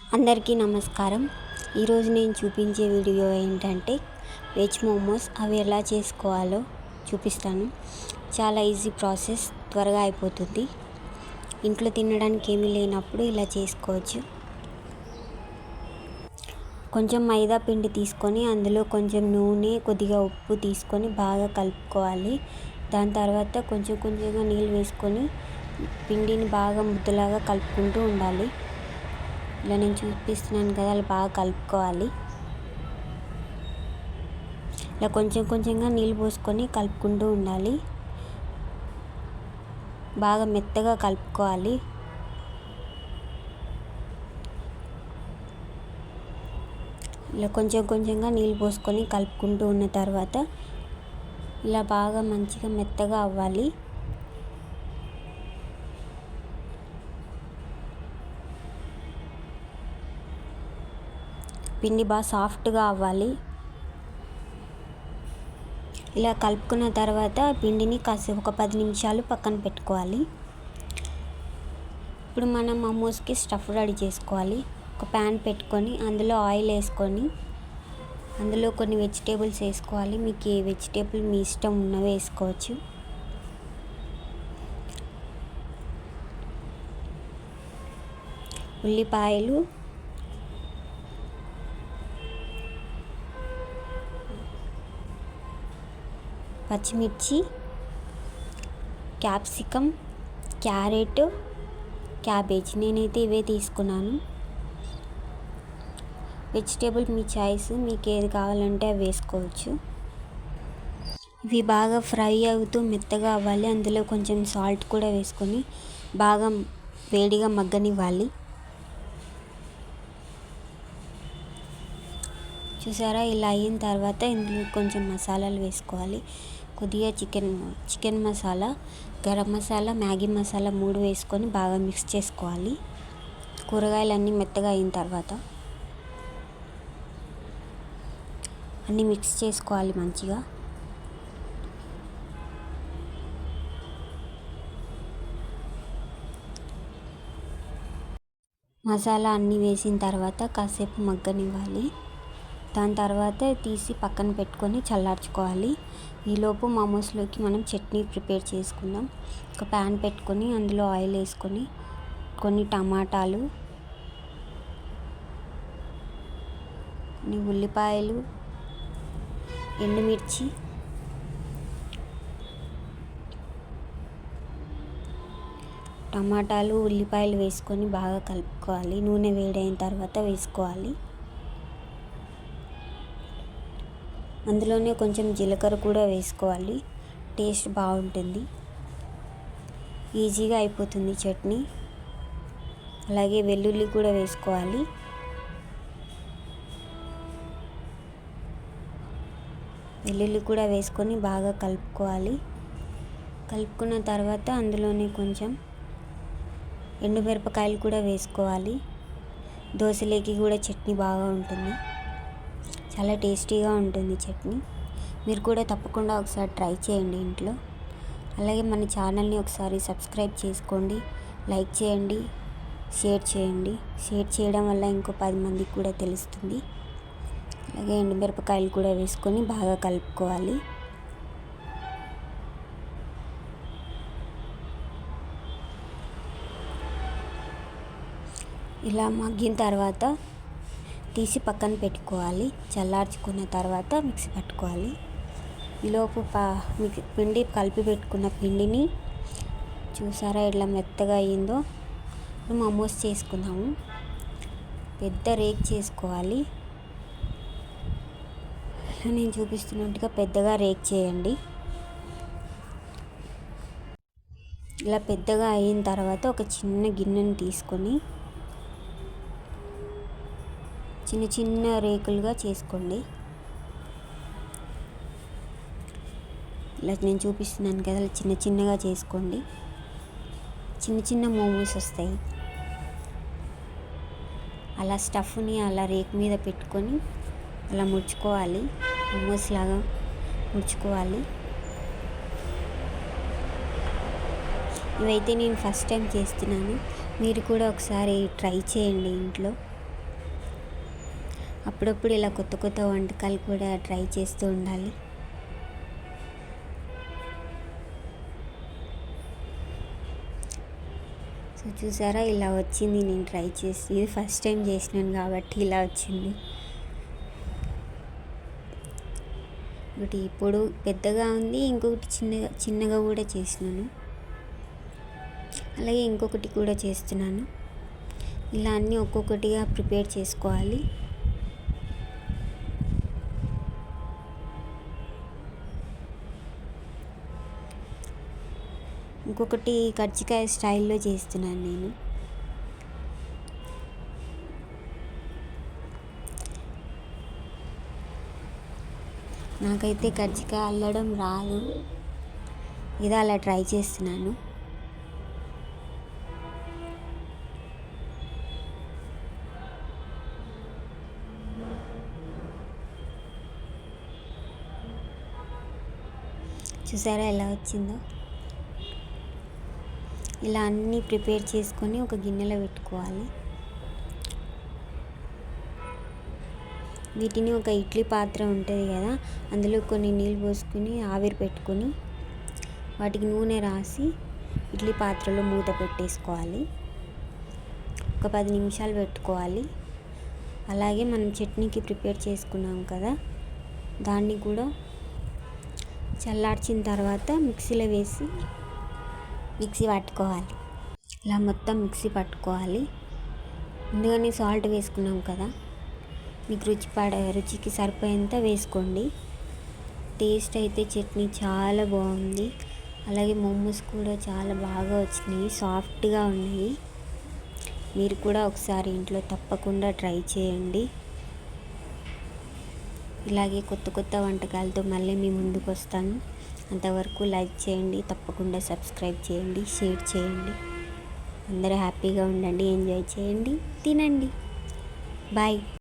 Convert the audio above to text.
అందరికీ నమస్కారం. ఈరోజు నేను చూపించే వీడియో ఏంటంటే వెజ్ మోమోస్. అవి ఎలా చేసుకోవాలో చూపిస్తాను. చాలా ఈజీ ప్రాసెస్, త్వరగా అయిపోతుంది. ఇంట్లో తినడానికి ఏమీ లేనప్పుడు ఇలా చేసుకోవచ్చు. కొంచెం మైదా పిండి తీసుకొని అందులో కొంచెం నూనె, కొద్దిగా ఉప్పు తీసుకొని బాగా కలుపుకోవాలి. దాని తర్వాత కొంచెంగా నీళ్ళు వేసుకొని పిండిని బాగా ముద్దలాగా కలుపుకుంటూ ఉండాలి. ఇలా నేను చూపిస్తున్నాను కదా, అలా బాగా కలుపుకోవాలి. ఇలా కొంచెంగా నీళ్ళు పోసుకొని కలుపుకుంటూ ఉండాలి. బాగా మెత్తగా కలుపుకోవాలి. ఇలా కొంచెంగా నీళ్ళు పోసుకొని కలుపుకుంటూ ఉన్న తర్వాత ఇలా బాగా మంచిగా మెత్తగా అవ్వాలి. పిండి బాగా సాఫ్ట్గా అవ్వాలి. ఇలా కలుపుకున్న తర్వాత పిండిని కాసేపు ఒక 10 నిమిషాలు పక్కన పెట్టుకోవాలి. ఇప్పుడు మనం మోమోస్కి స్టఫ్ రెడీ చేసుకోవాలి. ఒక ప్యాన్ పెట్టుకొని అందులో ఆయిల్ వేసుకొని అందులో కొన్ని వెజిటేబుల్స్ వేసుకోవాలి. మీకు ఏ వెజిటేబుల్ మీ ఇష్టం ఉన్నవి వేసుకోవచ్చు. ఉల్లిపాయలు, పచ్చిమిర్చి, క్యాప్సికమ్, క్యారెట్, క్యాబేజ్. నేనైతే ఇవే తీసుకున్నాను. వెజిటేబుల్ మీ చాయిస్, మీకు ఏది కావాలంటే అవి వేసుకోవచ్చు. ఇవి బాగా ఫ్రై అవుతూ మెత్తగా అవ్వాలి. అందులో కొంచెం సాల్ట్ కూడా వేసుకొని బాగా వేడిగా మగ్గనివ్వాలి. చూసారా, ఇలా అయిన తర్వాత ఇందులో కొంచెం మసాలాలు వేసుకోవాలి. కొద్దిగా చికెన్ మసాలా, గరం మసాలా, మ్యాగీ మసాలా 3 వేసుకొని బాగా మిక్స్ చేసుకోవాలి. కూరగాయలన్నీ మెత్తగా అయిన తర్వాత అన్నీ మిక్స్ చేసుకోవాలి మంచిగా. మసాలా అన్నీ వేసిన తర్వాత కాసేపు మగ్గనివ్వాలి. దాని తర్వాత తీసి పక్కన పెట్టుకొని చల్లార్చుకోవాలి. ఈలోపు మోమోస్లోకి మనం చట్నీ ప్రిపేర్ చేసుకుందాం. ఒక ప్యాన్ పెట్టుకొని అందులో ఆయిల్ వేసుకొని కొన్ని టమాటాలు, కొన్ని ఉల్లిపాయలు, ఎండుమిర్చి, టమాటాలు, ఉల్లిపాయలు వేసుకొని బాగా కలుపుకోవాలి. నూనె వేడైన తర్వాత వేసుకోవాలి. అందులోనే కొంచెం జీలకర్ర కూడా వేసుకోవాలి. టేస్ట్ బాగుంటుంది. ఈజీగా అయిపోతుంది చట్నీ. అలాగే వెల్లుల్లి కూడా వేసుకోవాలి. వెల్లుల్లి కూడా వేసుకొని బాగా కలుపుకోవాలి. కలుపుకున్న తర్వాత అందులోనే కొంచెం ఎండుమిరపకాయలు కూడా వేసుకోవాలి. దోశలోకి కూడా చట్నీ బాగా ఉంటుంది. చాలా టేస్టీగా ఉంటుంది చట్నీ. మీరు కూడా తప్పకుండా ఒకసారి ట్రై చేయండి ఇంట్లో. అలాగే మన ఛానల్ని ఒకసారి సబ్స్క్రైబ్ చేసుకోండి, లైక్ చేయండి, షేర్ చేయండి. షేర్ చేయడం వల్ల ఇంకో 10 మందికి కూడా తెలుస్తుంది. అలాగే ఎండుమిరపకాయలు కూడా వేసుకొని బాగా కలుపుకోవాలి. ఇలా మగ్గిన తర్వాత తీసి పక్కన పెట్టుకోవాలి. చల్లార్చుకున్న తర్వాత మిక్సీ పట్టుకోవాలి. ఈలోపు పిండి కలిపి పెట్టుకున్న పిండిని చూసారా ఎట్లా మెత్తగా అయ్యిందో. మోమోస్ చేసుకుందాము. పెద్ద రేక్ చేసుకోవాలి. నేను చూపిస్తున్నట్టుగా పెద్దగా రేక్ చేయండి. ఇలా పెద్దగా అయిన తర్వాత ఒక చిన్న గిన్నెను తీసుకొని చిన్న రేకులుగా చేసుకోండి. ఇలా నేను చూపిస్తున్నాను కదా, చిన్నగా చేసుకోండి. చిన్న మోమోస్ వస్తాయి. అలా స్టఫ్ని అలా రేకు మీద పెట్టుకొని అలా ముడుచుకోవాలి. మోమోస్ లాగా ముడుచుకోవాలి. ఇవైతే నేను ఫస్ట్ టైం చేస్తున్నాను. మీరు కూడా ఒకసారి ట్రై చేయండి ఇంట్లో. అప్పుడప్పుడు ఇలా కొత్త కొత్త వంటకాలు కూడా ట్రై చేస్తూ ఉండాలి. సో చూసారా, ఇలా వచ్చింది. నేను ట్రై చేసి ఇది ఫస్ట్ టైం చేసినాను కాబట్టి ఇలా వచ్చింది. ఒకటి ఇప్పుడు పెద్దగా ఉంది, ఇంకొకటి చిన్నగా కూడా చేసినాను. అలాగే ఇంకొకటి కూడా చేస్తున్నాను. ఇలా అన్నీ ఒక్కొక్కటిగా ప్రిపేర్ చేసుకోవాలి. ఇంకొకటి కజ్జికాయ స్టైల్లో చేస్తున్నాను నేను. నాకైతే కజ్జికాయ అల్లడం రాదు, ఇది అలా ట్రై చేస్తున్నాను. చూసారా ఎలా వచ్చిందో. ఇలా అన్నీ ప్రిపేర్ చేసుకొని ఒక గిన్నెలో పెట్టుకోవాలి. వీటిని ఒక ఇడ్లీ పాత్ర ఉంటుంది కదా, అందులో కొన్ని నీళ్ళు పోసుకొని ఆవిరి పెట్టుకొని వాటికి నూనె రాసి ఇడ్లీ పాత్రలో మూత పెట్టేసుకోవాలి. ఒక 10 నిమిషాలు పెట్టుకోవాలి. అలాగే మనం చట్నీకి ప్రిపేర్ చేసుకున్నాం కదా, దాన్ని కూడా చల్లార్చిన తర్వాత మిక్సీలో వేసి మిక్సీ పట్టుకోవాలి. ఇలా మొత్తం మిక్సీ పట్టుకోవాలి. ముందుగానే సాల్ట్ వేసుకున్నాం కదా, మీకు రుచికి సరిపోయేంత వేసుకోండి. టేస్ట్ అయితే చట్నీ చాలా బాగుంది. అలాగే మోమోస్ కూడా చాలా బాగా వచ్చినాయి, సాఫ్ట్గా ఉన్నాయి. మీరు కూడా ఒకసారి ఇంట్లో తప్పకుండా ట్రై చేయండి. ఇలాగే కొత్త కొత్త వంటకాలతో మళ్ళీ మీ ముందుకు వస్తాను. అంతవరకు లైక్ చేయండి, తప్పకుండా సబ్స్క్రైబ్ చేయండి, షేర్ చేయండి. అందరూ హ్యాపీగా ఉండండి, ఎంజాయ్ చేయండి, తినండి. బాయ్.